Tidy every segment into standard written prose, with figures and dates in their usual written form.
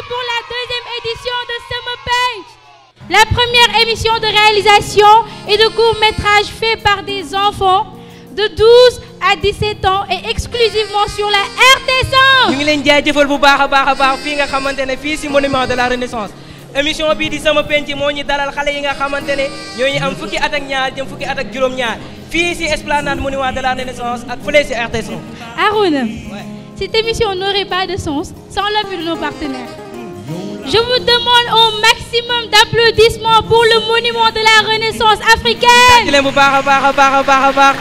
pour la deuxième édition de Summer Paint. La première émission de réalisation et de court-métrage fait par des enfants de 12 à 17 ans et exclusivement sur la RTS1. ñu ngi leen jaajëfal bu baax a baax fii nga xamante ne fii si monument de la Renaissance émission bii di Sama Penc moo ñu dalal xale yi nga xamante ne ñooñu am fukki at ak ñaar jëm fukki at ak juróom-ñaar fii si esplanade monument de la Renaissance ak fële si RTS1. Arona, cette émission n'aurait pas de sens sans l'appui de nos partenaires. Je vous demande au maximum d'applaudissements pour le monument de la Renaissance africaine. tàcc leen bu baax a baax.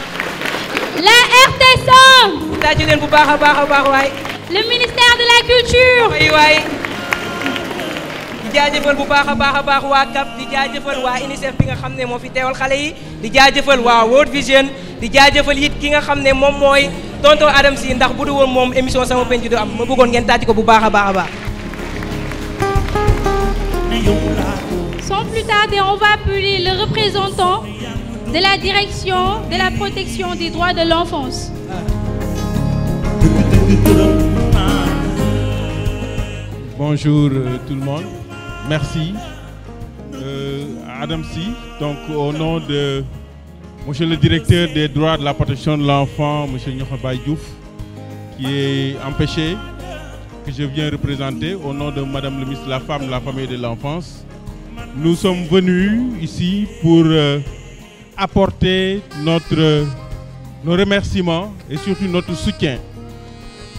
La RTS1. tàcc leen bu baax a baax waay. Le ministère de la Culture. waay. di jaajëfal bu baax a baax waa CAP di jaajëfal waa UNICEF bi nga xam ne moo fi teewal xale yi di jaajëfal waa World Vision di jaajëfal it ki nga xam ne moom mooy tonton Adam Sy ndax bu du woon moom émission Sama Penc du am ma bëggoon ngeen tàcc ko bu baax a baax. Sans plus tarder, on va appeler le représentant de la direction de la protection des droits de l'enfance. Bonjour tout le monde. Merci. Adam Sy, donc au nom de monsieur le directeur des droits de la protection de l'enfant, monsieur Niokhobaye Diouf, qui est empêché, que je viens représenter au nom de madame le ministre de la Femme, de la Famille et de l'Enfance. Nous sommes venus ici pour apporter nos remerciements et surtout notre soutien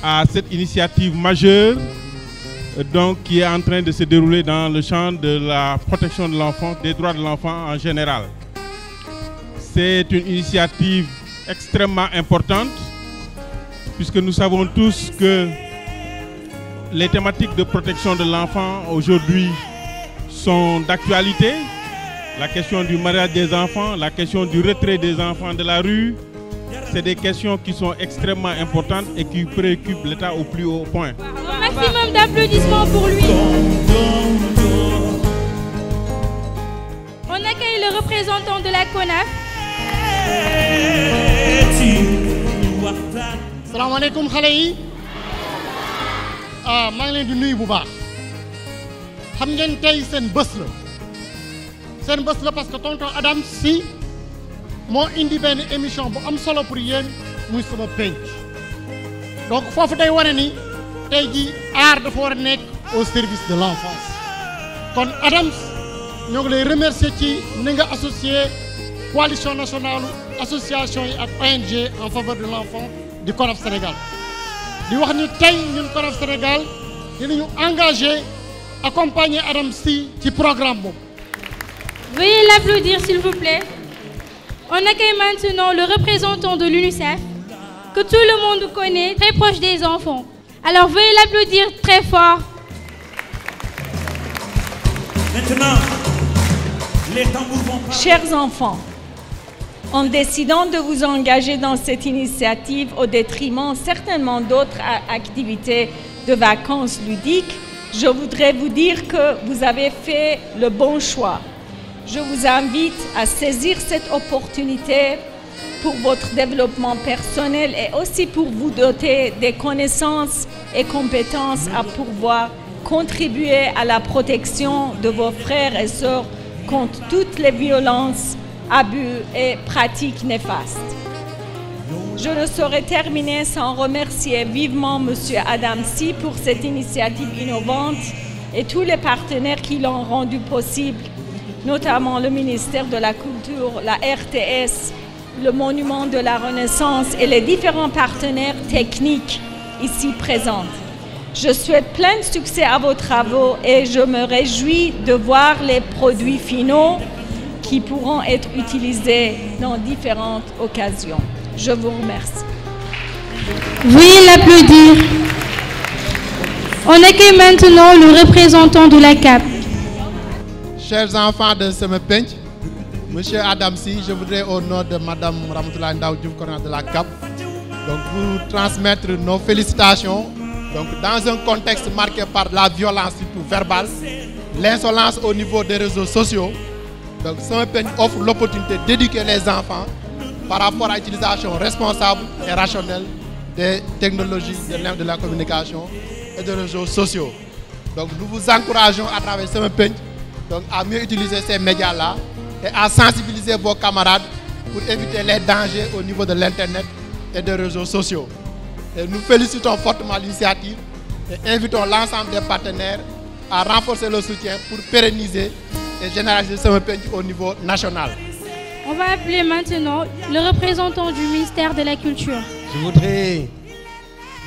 à cette initiative majeure donc, qui est en train de se dérouler dans le champ de la protection de l'enfant, des droits de l'enfant en général. C'est une initiative extrêmement importante puisque nous savons tous que les thématiques de protection de l'enfant aujourd'hui sont d'actualité. La question du mariage des enfants, la question du retrait des enfants de la rue, c'est des questions qui sont extrêmement importantes et qui préoccupent l'État au plus haut point. Un maximum d'applaudissements pour lui. On accueille le représentant de la CONAF. Salam alaikum xale yi. maa ngi leen di nuyu bu baax. xam ngeen tey seen bés la parce que tonton Adam Sy moo indi benn émission bu am solo pour yéen muy Sama Penc donc foofu day wane ni tey ji aar dafa war a nekk au service de l'enfance kon Adams ñoo ngi lay remercier ci ni nga associé coalition nationale association yi ak ONG en faveur de l'enfant du CONAF Sénégal di wax ni tey ñun CONAF Sénégal dinañu engagé accompagner Adam Sy ci programme boobu. Veuillez l'applaudir s'il vous plaît. On accueille maintenant le représentant de l'UNICEF que tout le monde connaît, très proche des enfants. Alors veuillez l'applaudir très fort. Maintenant, les tambours vont parler. Chers enfants, en décidant de vous engager dans cette initiative au détriment certainement d'autres activités de vacances ludiques, je voudrais vous dire que vous avez fait le bon choix. Je vous invite à saisir cette opportunité pour votre développement personnel et aussi pour vous doter des connaissances et compétences à pouvoir contribuer à la protection de vos frères et sœurs contre toutes les violences, abus et pratiques néfastes. Je ne saurais terminer sans remercier vivement M. Adam Sy pour cette initiative innovante et tous les partenaires qui l'ont rendu possible, notamment le ministère de la Culture, la RTS, le Monument de la Renaissance et les différents partenaires techniques ici présents. Je souhaite plein de succès à vos travaux et je me réjouis de voir les produits finaux qui pourront être utilisés dans différentes occasions. Je vous remercie. Veuillez l'applaudir. On accueille maintenant le représentant de la CAP. Chers enfants de Sama Penc, Monsieur Adam Sy, je voudrais au nom de Madame Ramatoulaye Ndaw Diouf, coordinatrice de la CAP, donc vous transmettre nos félicitations. Donc dans un contexte marqué par la violence surtout verbale, l'insolence au niveau des réseaux sociaux, donc Sama Penc offre l'opportunité d'éduquer les enfants par rapport à l'utilisation responsable et rationnelle des technologies de la communication et des réseaux sociaux. Donc nous vous encourageons à travers Sama Penc donc à mieux utiliser ces médias-là et à sensibiliser vos camarades pour éviter les dangers au niveau de l'Internet et des réseaux sociaux. Et nous félicitons fortement l'initiative et invitons l'ensemble des partenaires à renforcer le soutien pour pérenniser et généraliser Sama Penc au niveau national. On va appeler maintenant le représentant du ministère de la Culture. Je voudrais,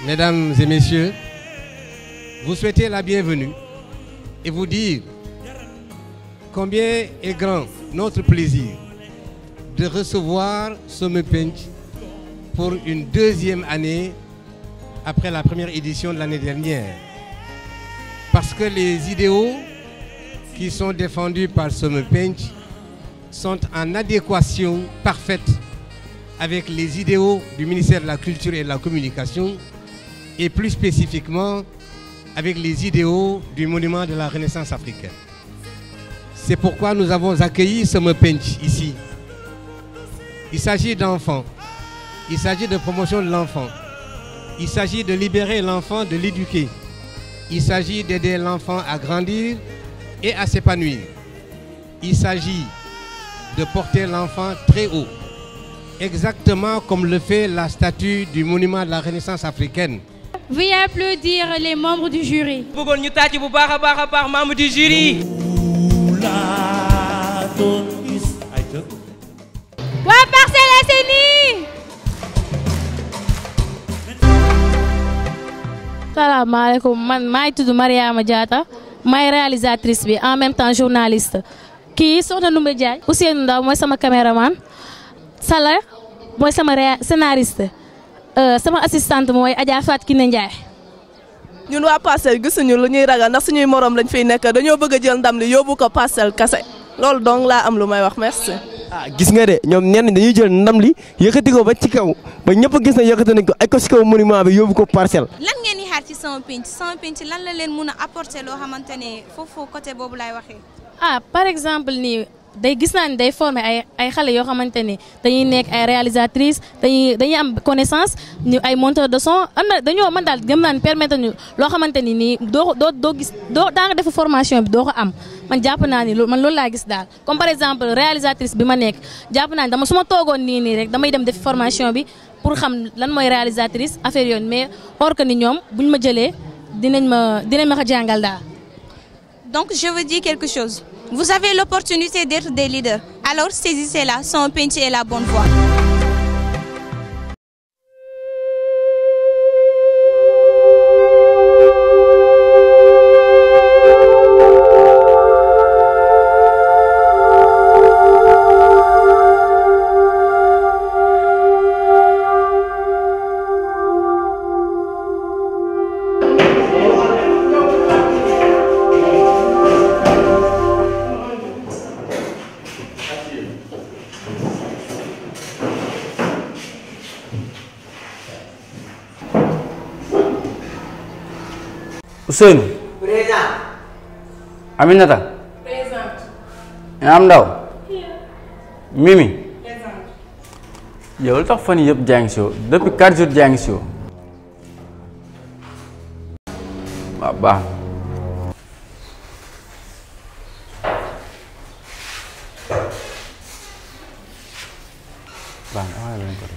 mesdames et messieurs, vous souhaiter la bienvenue et vous dire combien est grand notre plaisir de recevoir Sama Penc pour une deuxième année après la première édition de l'année dernière. Parce que les idéaux qui sont défendus par Sama Penc sont en adéquation parfaite avec les idéaux du ministère de la Culture et de la Communication et plus spécifiquement avec les idéaux du monument de la Renaissance africaine. C'est pourquoi nous avons accueilli Sama Penc ici. Il s'agit d'enfants, il s'agit de promotion de l'enfant, il s'agit de libérer l'enfant, de l'éduquer, il s'agit d'aider l'enfant à grandir et à s'épanouir. Il s'agit de porter l'enfant très haut, exactement comme le fait la statue du monument de la Renaissance africaine. Veuillez applaudir les membres du jury. bëggoon ñu tàcc bu baax a baax membre du jury. waa Parcelles Assainies. salaamaaleykum man maa ngi tudd Mariama Diatta maay réalisatrice bi en même temps journaliste kii soxna Ndoumbé Diagne Ousseynou Ndaw mooy sama caméraman Sala mooy sama scénariste sama assistante mooy Adja Fatou Kiné Ndiaye. ñun waa Parcelles gisuñu lu ñuy ragal ndax suñuy morom lañ fiy nekk dañoo bëgg a jël ndam li yóbbu ko Parcelles kase loolu donc laa am lu may wax merci. ah gis nga de ñoom ñenn dañuy jël ndam li yëkkati ko ba ci kaw ba ñëpp gis na yëkkati nañ ko ay ko ci kaw monument bi yóbbu ko Parcelles. lan ngeen di xaar ci Sama Penc lan la leen mun a apporter loo xamante ne foofu côté boobu laay waxee. par exemple nii day gis naa ni day former ay xale yoo xamante ni dañuy nekk ay réalisatrices dañuy am connaissance ñu ay monteur de son am na dañoo mën daal gëm naa ni permettre ñu loo xamante ni nii doo gis daa nga def formation bi doo ko am man jàpp naa ni man loolu laa gis daal comme par exemple réalisatrice bi ma nekk jàpp naa ni su ma toogoon nii rek damay dem def formation bi pour xam lan mooy réalisatrice affaire yoon mais or que ni ñoom buñ ma jëlee dinañ ma ko jàngal daal. Donc je veux dire quelque chose. Vous avez l'opportunité d'être des leaders. Alors saisissez-la, Sama Penc est la bonne voie. Ousseynou. Présent. Aminata. Présente. Am Ndaw. Mimi. Présente. yow lu tax fan yii yëpp jaa ngi si yow depuis 4 jours jaa ngi si yow. waaw baax na. baax na waaye beneen côté.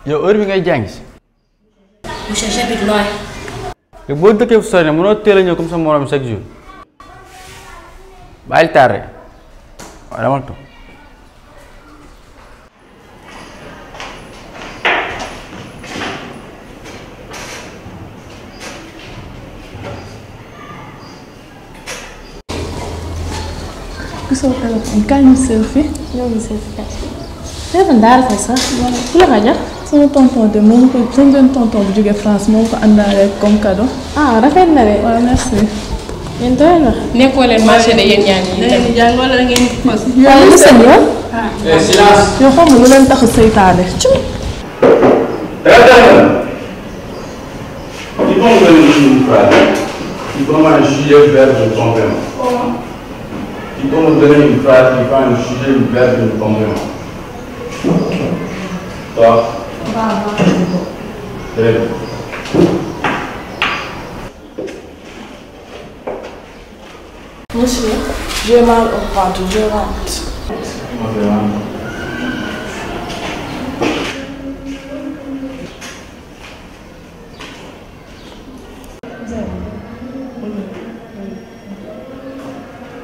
yow heure bi ngay jàng si. Monsieur j'habite loin. te boo dëkkee fu sori ne mënoo teel a ñëw comme sa morom chaque jour bàyyil tardé waaw dama toog. gisoo téléphone kaay ñu selfie. ñoo ngi selfie kaay. téléphone daal fay sax. ku la ko jox. sama tonton de moom ko sama benn tonton bu jógee France moom ko àndaale comme cadeau. ah rafet na de. waaw merci. yéen doy na. nekkoo leen marché de yéen ñaan yi. da ngeen di jàng wala da ngeen di fas. yow lu seen yoon. silence. yow xam nga lu leen tax a seytaane. Ils vont me donner une phrase. Ils vont me juger le verbe de complément. Ils vont me donner une phrase qui va me juger le verbe de complément. Toi. Très bien. Monsieur, j'ai mal au ventre, je rentre.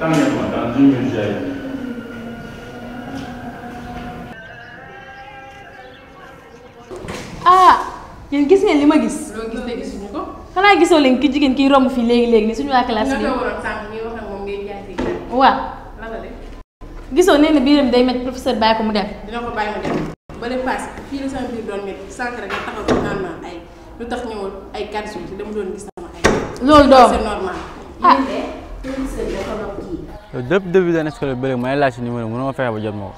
Amenez-moi dans une minute, j'arrive. ah yéen gis ngeen li ma gis. loo gis te gisuñu ko. xanaa gisoo leen ki jigéen kiy romb fii léegi ni suñu waa classe bi. nga waroon sànq ñuy wax ak moom ngay jaay si kër. waaw. lan la de. gisoo nee na biiram day métti professeur bàyyi ko mu dem. dina ko bàyyi mu dem ba de paase fii la sama biir doon métti sànq rek nga taxaw ko naan naan ay lu tax ñëwul ay 4 jours te dama doon gis sama ay. loolu doom c'est normal. ah. yow depuis début d'année scolaire ba léegi may laaj si numéro mënoo ma fexe ba jot ma ko.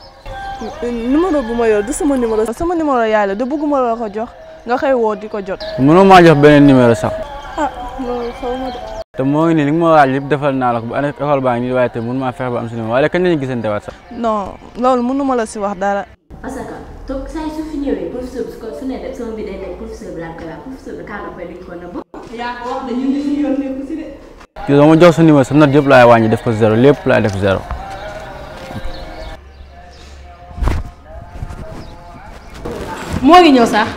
numéro bu ma yor du sama numéro. sama numéro yaay la de bëgguma la ko jox nga xëy woo di ko jot. mënoo maa jox beneen numéro sax. ah loolu xaw ma de. te moo ngi nii li nga ma waaj yëpp defal naa la ko ba école baa ngi nii waaye te mënu maa fexe ba am si numéro waaye kañ la ñu gisante waat sax. non loolu mënuma la si wax dara. parce que toog saa yu su fi ñëwee professeur bi su ne def sama bi day nekk professeur bi laa koy wax professeur bi kaa koy duñ ko nëbb. yaa ko wax de ñun li ñu yoon nekku si de. yow dama jox sa numéro sa note yëpp laay wàññi def ko zéro lépp laay def zéro. moo ngi ñëw sax.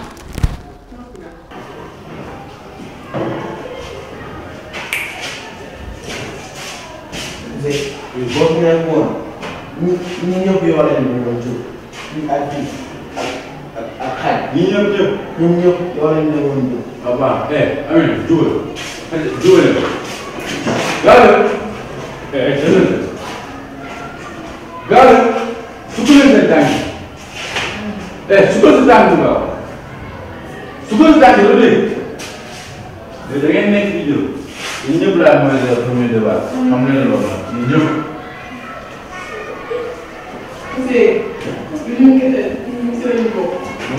boobu ngeen woon ñu ñëpp yoo leen di doon jóg ñu ak kii ak xaj. ñi ñëpp ñoom ñëpp yoo leen di woon jóg. waaw waaw Amina jubal jubal gaale gaale sukkandiku seen tànk sukkandiku tànk nga wax sukkandiku tànk la léegi da ngeen nekk di jël ñun ñëpp laa mooy le premier débat xam nga ne loolu la ñun ñëpp.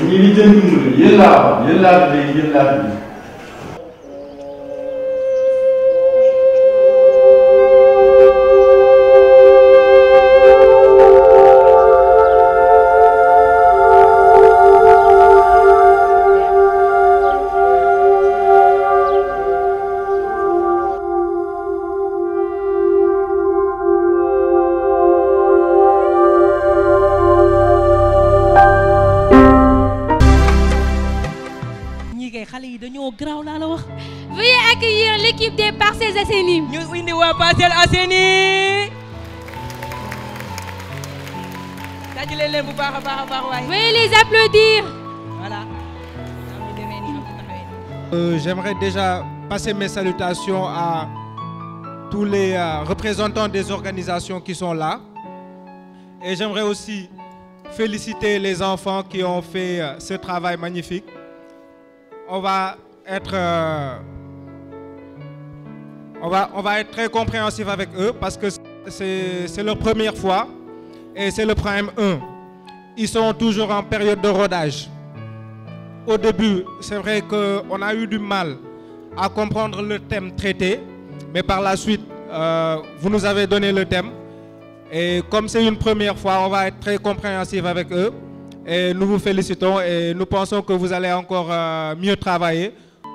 ñi ngi jënd mu ne yéen laa wax yéen laa tuddee yéen laa tuddee. Veuillez accueillir l'équipe des Parcelles Assainies. ñu indi waa Parcelles Assainies. tàcc leen bu baax a baax waay. Veuillez les applaudir. Voilà. J'aimerais déjà passer mes salutations à tous les représentants des organisations qui sont là. Et j'aimerais aussi féliciter les enfants qui ont fait ce travail magnifique. On va être très compréhensif avec eux parce que c'est leur première fois et c'est le prime 1. Ils sont toujours en période de rodage. Au début, c'est vrai qu'on a eu du mal à comprendre le thème traité, mais par la suite, vous nous avez donné le thème. Et comme c'est une première fois, on va être très compréhensif avec eux. Et nous vous félicitons et nous pensons que vous allez encore mieux travailler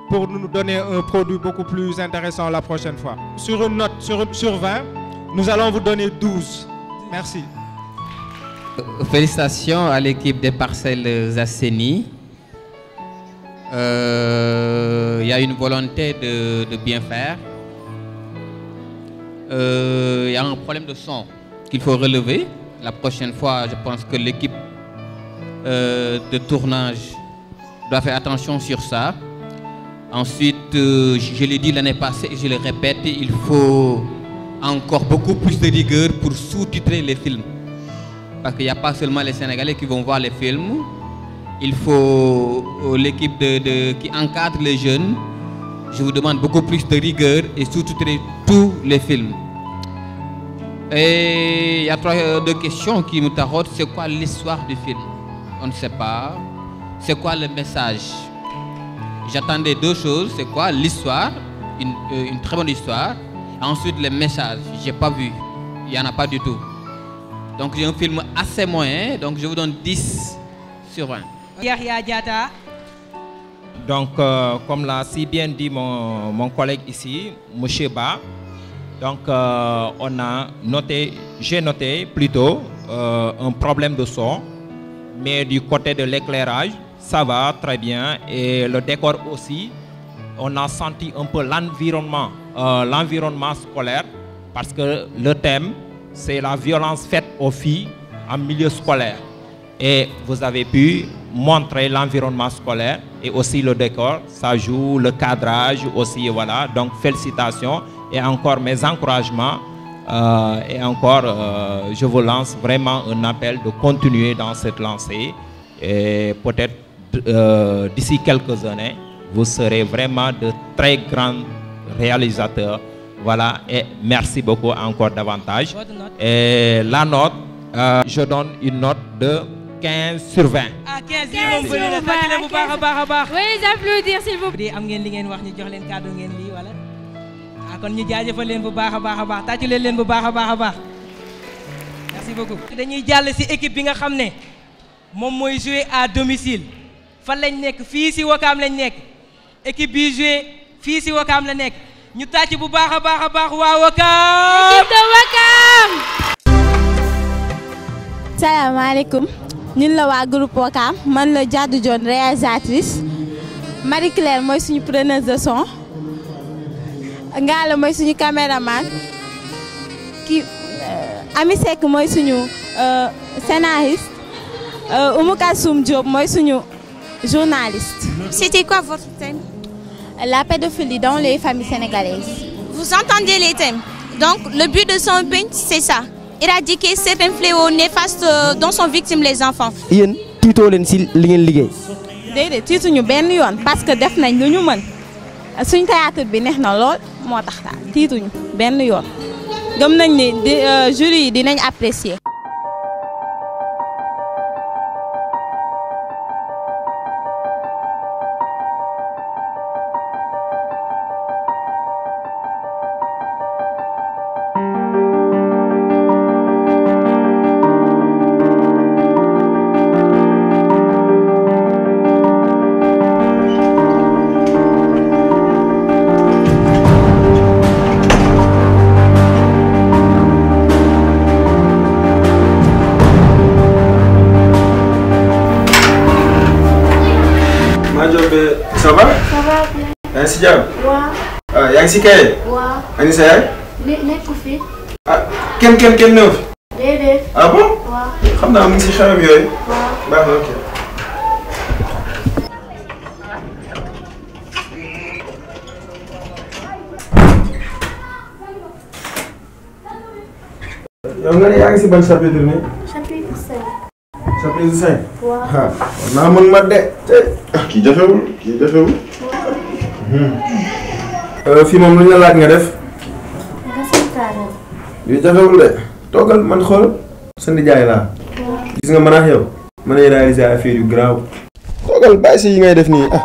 pour nous donner un produit beaucoup plus intéressant la prochaine fois. Sur une note sur 20, nous allons vous donner 12. Merci. Félicitations à l'équipe des Parcelles Assainies. Il y a une volonté de bien faire. Il y a un problème de son qu'il faut relever. La prochaine fois, je pense que l'équipe de tournage doit faire attention sur ça. Ensuite, je l'ai dit l'année passée et je le répète, il faut encore beaucoup plus de rigueur pour sous-titrer les films. Parce qu'il n'y a pas seulement les Sénégalais qui vont voir les films. Il faut l'équipe qui encadre les jeunes. Je vous demande beaucoup plus de rigueur et sous-titrer tous les films. Et il y a deux questions qui me taraudent. C'est quoi l'histoire du film? On ne sait pas. C'est quoi le message? J'attendais deux choses. C'est quoi l'histoire? Une très bonne histoire. Ensuite, les messages. J'ai pas vu. Il n'y en a pas du tout. Donc, j'ai un film assez moyen. Donc, je vous donne 10 sur 20. Yahya Diatta. Donc, comme l'a si bien dit mon collègue ici, M. Ba, donc j'ai noté plutôt un problème de son, mais du côté de l'éclairage, ça va très bien, et le décor aussi, on a senti un peu l'environnement scolaire, parce que le thème, c'est la violence faite aux filles en milieu scolaire. Et vous avez pu montrer l'environnement scolaire et aussi le décor, ça joue, le cadrage aussi, voilà. Donc félicitations et encore mes encouragements et encore je vous lance vraiment un appel de continuer dans cette lancée et peut-être d'ici quelques années, vous serez vraiment de très grands réalisateurs. Voilà, et merci beaucoup encore davantage. Et la note, je donne une note de 15 sur 20. Ah, 15 yi moom bëri na tàcc leen bu baax a baax a baax. Oui, les applaudir s'il vous plaît. am ngeen li ngeen wax ñu jox leen cadeau ngeen lii wala ah kon ñu jaajëfal leen bu baax a baax tàcc leen bu baax a baax. Merci beaucoup. Dañuy jàll ci équipe bi nga xam ne moom mooy jouer à domicile. Fan lañ nekk fii ci Ouakam lañ nekk. Équipe bi jouer fii ci Ouakam la nekk. Ñu tàcc bu baax a baax waa Ouakam. Équipe de Ouakam. Salaamaaleykum. ñun la waa groupe Ouakam man la Diadou Dione réalisatrice Marie Claire mooy suñu preneuse de son Ngala mooy suñu caméraman ki Ami Seck mooy suñu scénariste Oumou Kassoum Diop mooy suñu journaliste. C'était quoi votre thème? La pédophilie dans les familles sénégalaises. Vous entendez les thèmes. Donc le but de son pinch, c'est ça. Éradiquer certains fléaux néfastes dont sont victimes les enfants. yéen tiitoo leen si li ngeen liggéey. déedéet tiituñu benn yoon parce que def nañ lu ñu mën suñ théâtre bi neex na lool moo tax daal tiituñu benn yoon gëm nañ ni jury yi dinañ apprécier. Ça va? Ça va bien. yaa ngi si jàmm? Waaw. ah yaa ngi si kay? Waaw. ani sa yaay? nekku fi. ah kenn néew fi? Déedéet. ah bon? Waaw. xam naa mu ngi si xewam yooyu. Waaw. baax na ok. yow nga ne yaa ngi si ban chapitre nii? Chapitre 5. chapitre 5. Waaw. ah naa mën ma de kii jafewul fii moom lu ñu la laaj nga def. nga santaane. yu jafewul de toogal man xool sa nijaay laa. gis nga man ak yow mën nañu réaliser affaire yu grave. toogal bàyyi si yi ngay def nii ah.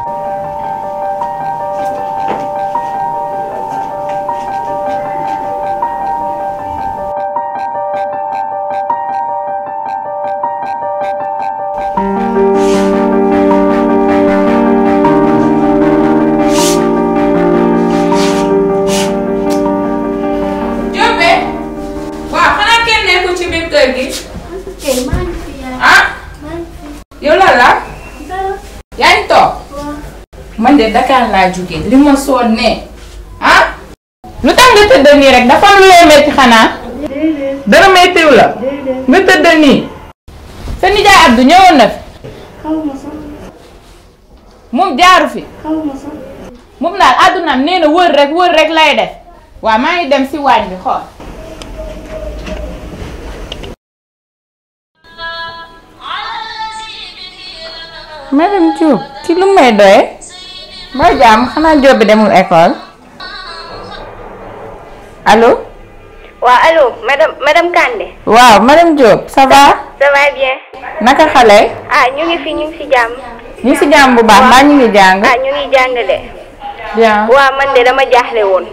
Dakar laa jóge li ma sonnee ah lu tax nga tëdd nii rek dafa lu lay metti xanaa dara mettiw la nga tëdd nii sa nijaay Abdou ñëwoon na fi moom jaaru fi moom daal àddunaam nee na wër rek lay def waaw maa ngi dem si waañ bi xool madame Diop ci lu may doye ba jàmm xanaa Diop bi demul école allo. waaw allo madame Kandé. waaw madame Diop ça va. ça va bien. naka xale. ah ñu ngi fi ñu ngi si jàmm. ñu ngi si jàmm bu baax maa ñu ngi jàng. ah ñu ngi jàng de. bien. waaw man de dama jaaxle woon.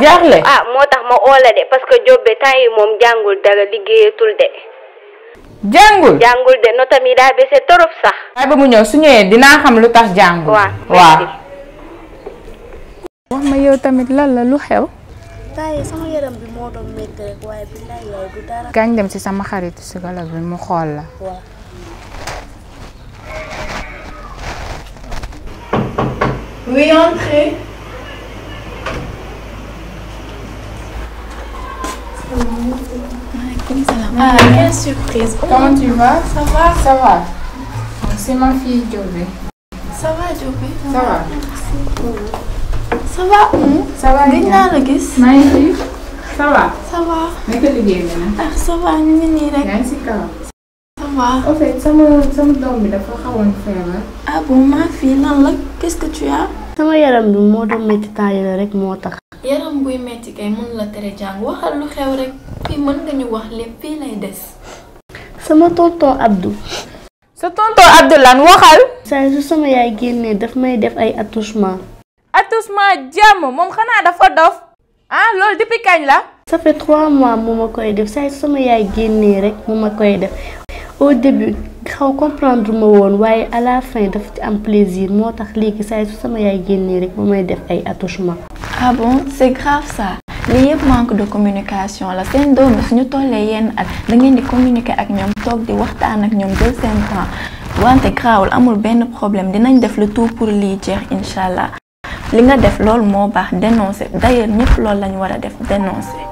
jaaxle. ah moo tax ma oola de parce que Diop be temps yi moom jàngul dara liggéeyatul de. jàngul. jàngul de notam yi daa bese torop sax. waaye ba mu ñëw su ñëwee dinaa xam lu tax jàngul. waaw. wax ma yow tamit lan la lu xew. tay sama yaram bi moo doon métti rek waaye billaay yaay du dara. kañ dem ci sama xaritu psychologue bi mu xool la. waaw. Oui, entrez. Ah, quelle surprise. Comment tu vas? Ça va? Ça va. C'est ma fille Diobé. Ça va Diobé? Ça va. Ça va. Ça va gëj naa la gis. maa ngi fi. Ça va. Ça va. naka liggéey bi nag. ah ça va ñu ngi nii rek. yaa ngi si kaw. Ça va. En fait sama doom bi dafa xawoon feebar. ah bon maa fii lan la qu'est-ce que tu as. sama yaram bi moo doon métti temps yi la rek moo tax. yaram buy metti kay mën la tere jàng waxal lu xew rek fii mën nga ñu wax lépp fii lay des. sama tonton Abdou. sa tonton Abdou lan waxal. saa su sama yaay génnee daf may def ay attouchement. attouchement jàmm moom xanaa dafa dof. ah loolu depuis kañ la. ça fait 3 mois mu ma koy def saa su sama yaay génnee rek mu ma koy def au début xaw comprendre ma woon waaye à la fin daf ci am plaisir moo tax léegi saa su sama yaay génnee rek mu may def ay attouchement. ah bon c'est grave ça. lii yëpp manque de communication la seen doom yi suñu tollee yenn at da ngeen di communiquer ak ñoom toog di waxtaan ak ñoom jël seen temps wante grawul amul benn problème dinañ def le tout pour lii jeex incha allah li nga def loolu moo baax dénoncer d'ailleurs ñëpp loolu lañ war a def dénoncer.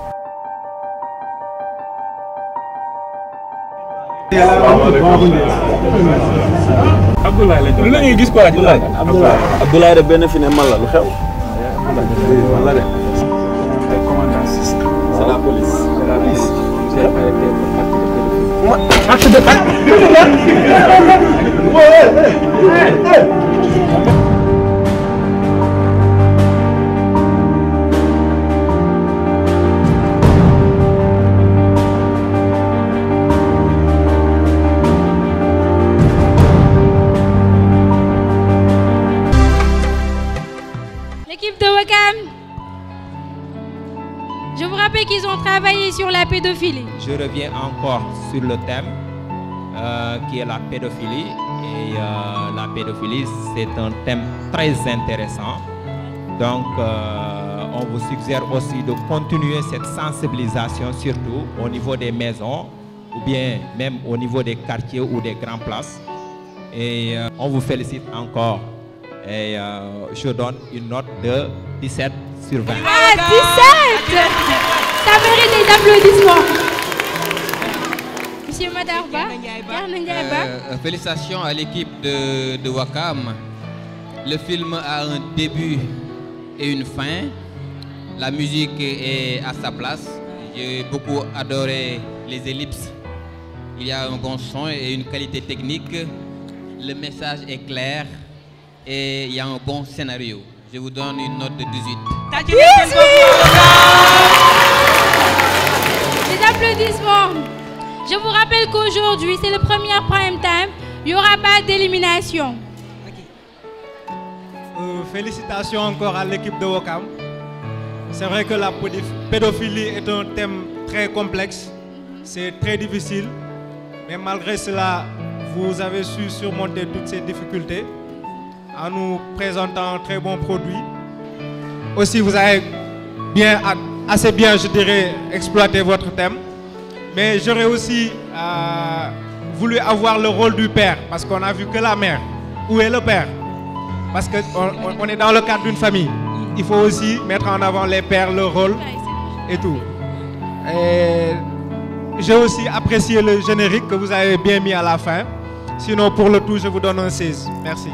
Abdoulaye la lu la ñuy gis quoi Abdoulaye de benn fi ne man la lu xew. man la de. C'est la police. C'est la police. J'ai arrêté pour acte de L'équipe de Wakam, je vous rappelle qu'ils ont travaillé sur la pédophilie. Je reviens encore sur le thème qui est la pédophilie. Et la pédophilie, c'est un thème très intéressant. Donc, on vous suggère aussi de continuer cette sensibilisation, surtout au niveau des maisons, ou bien même au niveau des quartiers ou des grandes places. Et on vous félicite encore. Et je donne une note de 17 sur 20. Ah, 17! Ça mérite des applaudissements. Monsieur Madarba, félicitations à l'équipe de Wakam. Le film a un début et une fin. La musique est à sa place. J'ai beaucoup adoré les ellipses. Il y a un bon son et une qualité technique. Le message est clair et il y a un bon scénario. Je vous donne une note de 18. Des applaudissements. Je vous rappelle qu'aujourd'hui, c'est le premier prime time. Il n'y aura pas d'élimination. Félicitations encore à l'équipe de Wakam. C'est vrai que la pédophilie est un thème très complexe. C'est très difficile. Mais malgré cela, vous avez su surmonter toutes ces difficultés en nous présentant un très bon produit. Aussi, vous avez assez bien, je dirais, exploité votre thème. Mais j'aurais aussi voulu avoir le rôle du père, parce qu'on a vu que la mère. Où est le père? Parce qu'on est dans le cadre d'une famille. Il faut aussi mettre en avant les pères, leur rôle et tout. Et j'ai aussi apprécié le générique que vous avez bien mis à la fin. Sinon, pour le tout, je vous donne un 16. Merci.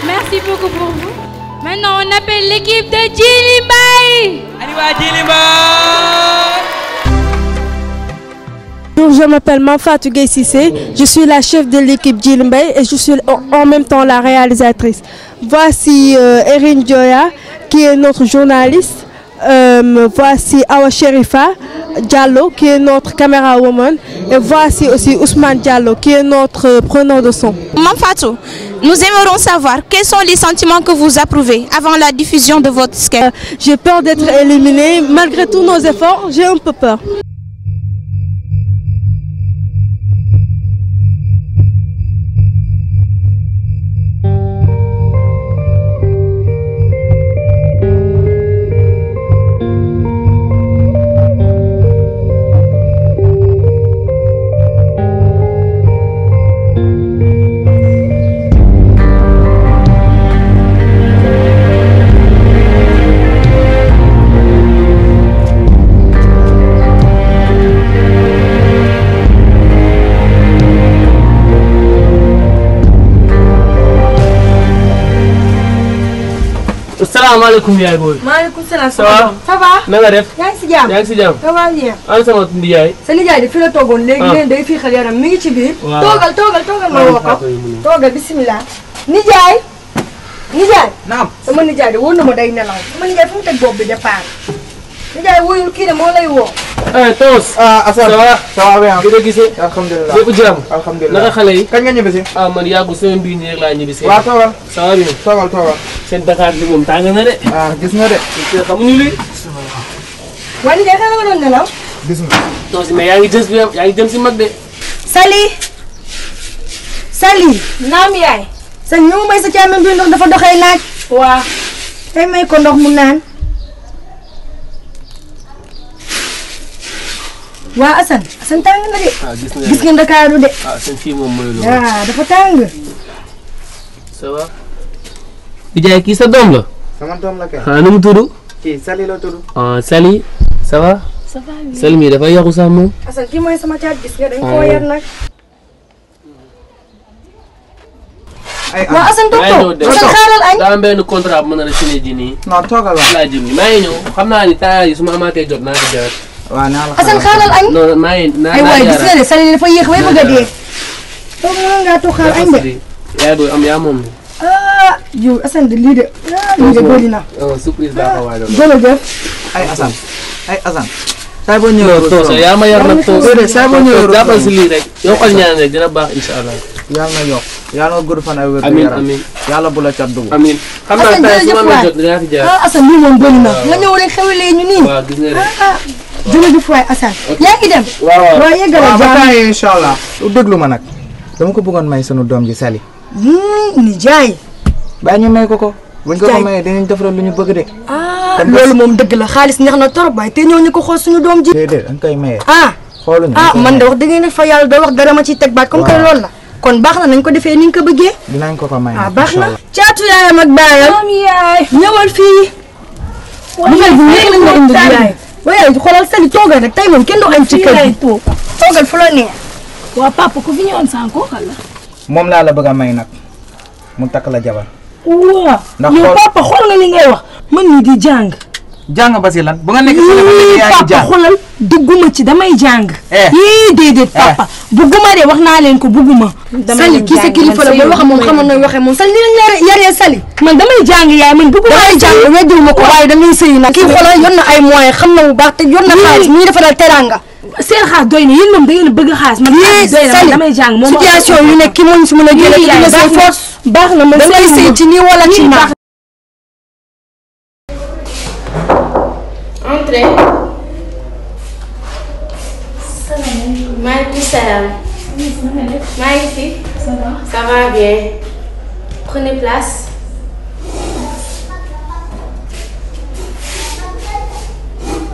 Merci beaucoup pour vous. Maintenant, on appelle l'équipe de Djilimbaye. Je m'appelle Manfatou Gueye Cissé, je suis la chef de l'équipe Djily Mbaye et je suis en même temps la réalisatrice. Voici Erin Dioya qui est notre journaliste. Voici Awa Sherifa Diallo qui est notre caméra woman et voici aussi Ousmane Diallo qui est notre preneur de son. Manfatou, nous aimerons savoir quels sont les sentiments que vous approuvez avant la diffusion de votre sketch. J'ai peur d'être éliminée. Malgré tous nos efforts, j'ai un peu peur. Salaamaaleykum yaay booy. maaleykum salaam. ça va ça va. na nga def. yaa ngi si jàmm. yaa ngi si jàmm. ça va bien. ana sama nijaay. sa nijaay de fi la toogoon léegi leen day fii xel yaram mi ngi ci biir. waaw toogal ma woo ko. toogal bisimilah. nijaay. naam. sama nijaay de wóor na ma day nelaw. sama nijaay fu mu teg bopp bi départ. nijaay wóyul kii de moo lay woo. Tos. Assane. ça va bien. gëj a gisee. alhamdulilah lépp jàmm. alhamdulilah naka xale yi. kañ nga ñibbisi. man yàggu semaine bii nii rek laa ñibbisi. waaw toogal. ça va bien. toogal. seen Dakar bi moom tàng na de. gis nga de. xamuñu li. waa nijaay xanaa nga doon nelaw. gis nga. Tos mais yaa ngi jëm si mag de. Sali. naam yaay. sa ñëw may sa càmmiñ bi ndox dafa doxee naaj. waaw. tey may ko ndox mu naan. waa Assane tàng na de. gis nga Ndakaaru de. seen fii moom mooy loolu. dafa tàng. ça va. Nijaay kii sa doom la. sama doom la kay. nu mu tudd. kii Sali la tudd. Sali ça va. ça va bien. Sali mi dafa yàqu sax moom. Assane kii mooy sama caat gis nga dañ koo yar nag. waa Assane toog Assane xaaral añ. daa am benn contrat bu mën a la signé ji nii. non toogal waay. laa jëm nii maa ngi ñëw xam naa ni temps yi su ma amaatee jot naa ko jaar. waaw naa la Assane xaaral añ. non maa ngi naa ay waay gis nga de Sali dafa yéex bay bëgg a dee. toog ngaa toog xaar añ de. yaay booy am yaa moom. yow Assane de lii de. lii de bëri na. surprise daa ko waajal. jërëjëf. ay Assane. saa boo ñëwee toos yaa ma yar nag toos. saa boo ñëwee jàppal si lii rek. yokkal ñaan rek dina baax incha allah. yàlla na yokk yàlla nga gudd fan ay wér. amiin yàlla bu la cat dugg. amiin xam naa tey su ma amee jot dinaa fi jaar. Assane lii moom bëri na. nga ñëw rek xewalee ñu nii. waaw gis nga rek. jërëjëf waay Assane. yaa ngi dem. waaw yeggale jàmm. ba temps incha allah. déglu ma nag. dama ko bëggoon may sunu doom ji Sali. nijaay. baa ñu may ko. buñ ko mayee dinañ defaral lu ñu bëgg de. loolu moom dëgg la xaalis neex na torop waaye te ñëw ñu ko xool suñu doom ji. déedéet dañ koy maye. xooluñu man de wax dëgg ne fa yàlla da wax dara ma ciy teg baat comme que loolu la. kon baax na nañ ko defee ni nga ko bëggee. dinañ ko may. baax na. caatu yaayam ak baayam. yaay ñëwal fii. bu mel bu nekk lañ la indi yaay. waaye xoolal Sali toogal rek tey moom kenn du añ ci kër gi. toogal fu la neex. waa papa ku fi ñëwoon sànq kooku la. moom laa la bëgg a may nag mu takk la jabar. waaw ndax yow papa xool nga li ngay wax man mii di jàng. jàng ba si lan bu nga nekk si la yaa ngi jàng papa xoolal dugguma ci damay jàng. yii déedéet papa bugguma de wax naa leen ko bugguma. Sali kii sa kilifa la boo waxee moom xamoon na waxee moom Sali ni lañ la yaree Sali. man damay jàng yaay man bugguma damay jàng weddiwuma ko waaye damay sëy nag. kii xoolal yor na ay moyens xam na bu baax te yor na xaalis mi dafa dal teranga. seen xaas doy na yéen moom da ngeen a bëgg xaalis man Sali damay jàng moom situation yu nekk ki moo ñu si mën a génne dina say force baax na man damay sëy ci nii wala ci naa. Entrez. Maaleykum salaam. maa ngi fi. ça va bien. prenez place.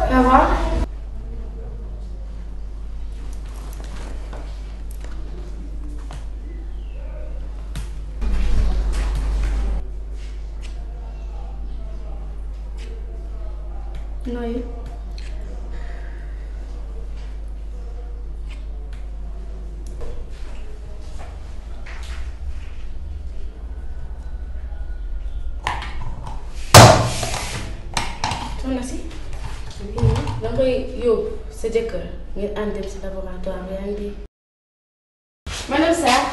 Ça va. nooyu. soxna si. da nga koy yóbbu sa jëkkër ngeen ànd dem si laboratoire yaa ngi dégg. Madame Sarr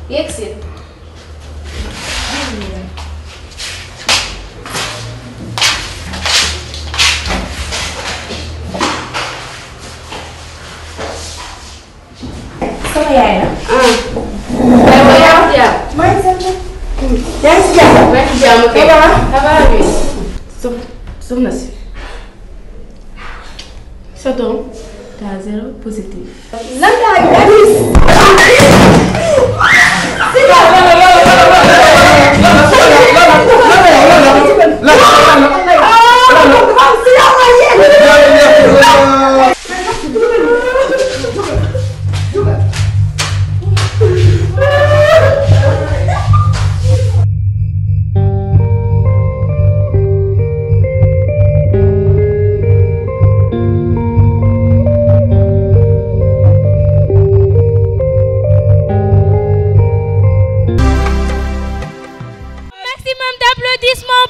yegg si. sama yaay la. yaa yaa ngi si jàmm. maa ngi sant. yaa ngi si jàmm. maa ngi si jàmm kay. ça va bien. soxna si. sa doom daa 0 positif. lan laa gis.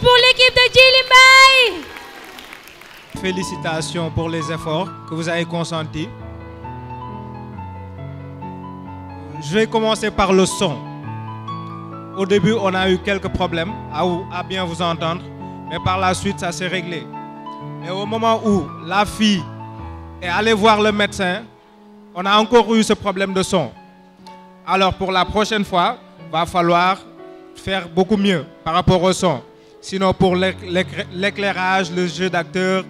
Pour l'équipe de Djily Mbaye. Félicitations pour les efforts que vous avez consentis. Je vais commencer par le son. Au début, on a eu quelques problèmes à bien vous entendre, mais par la suite, ça s'est réglé. Et au moment où la fille est allée voir le médecin, on a encore eu ce problème de son. Alors pour la prochaine fois, il va falloir faire beaucoup mieux par rapport au son. Sinon, pour l'éclairage, le jeu d'acteur,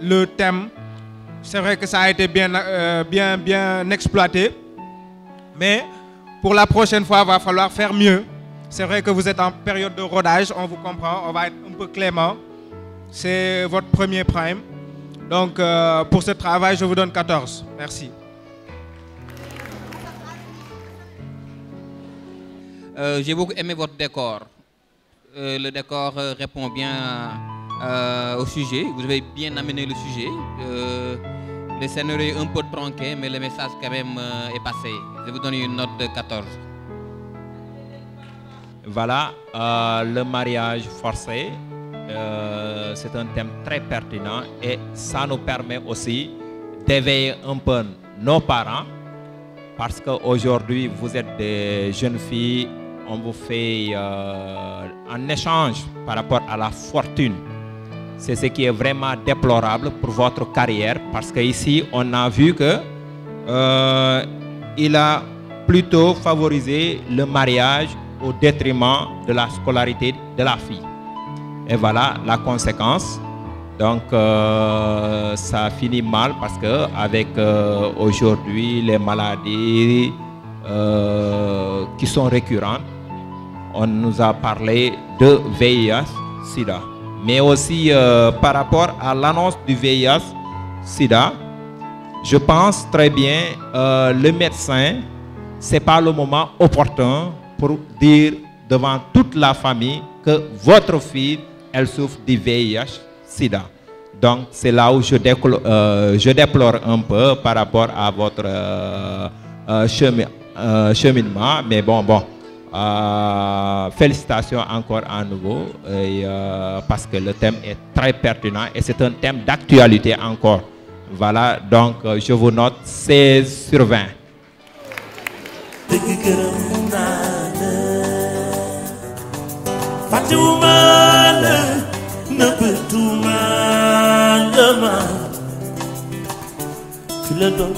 le thème, c'est vrai que ça a été bien exploité. Mais pour la prochaine fois, il va falloir faire mieux. C'est vrai que vous êtes en période de rodage, on vous comprend, on va être un peu clément. C'est votre premier prime. Donc, pour ce travail, je vous donne 14. Merci. J'ai beaucoup aimé votre décor. Le décor répond bien au sujet. Vous avez bien amené le sujet. Le scénario est un peu tronqué, mais le message quand même est passé. Je vous donne une note de 14. Voilà, le mariage forcé, c'est un thème très pertinent et ça nous permet aussi d'éveiller un peu nos parents parce qu'aujourd'hui, vous êtes des jeunes filles. On vous fait un échange par rapport à la fortune. C'est ce qui est vraiment déplorable pour votre carrière parce qu'ici, on a vu que il a plutôt favorisé le mariage au détriment de la scolarité de la fille. Et voilà la conséquence. Donc, ça finit mal parce que avec aujourd'hui les maladies qui sont récurrentes, on nous a parlé de VIH-Sida. Mais aussi par rapport à l'annonce du VIH-Sida, je pense très bien le médecin, ce n'est pas le moment opportun pour dire devant toute la famille que votre fille, elle souffre du VIH-Sida. Donc c'est là où je déplore un peu par rapport à votre cheminement. Mais bon. Félicitations encore à nouveau parce que le thème est très pertinent et c'est un thème d'actualité encore. Voilà, donc je vous note 16 sur 20. Philodon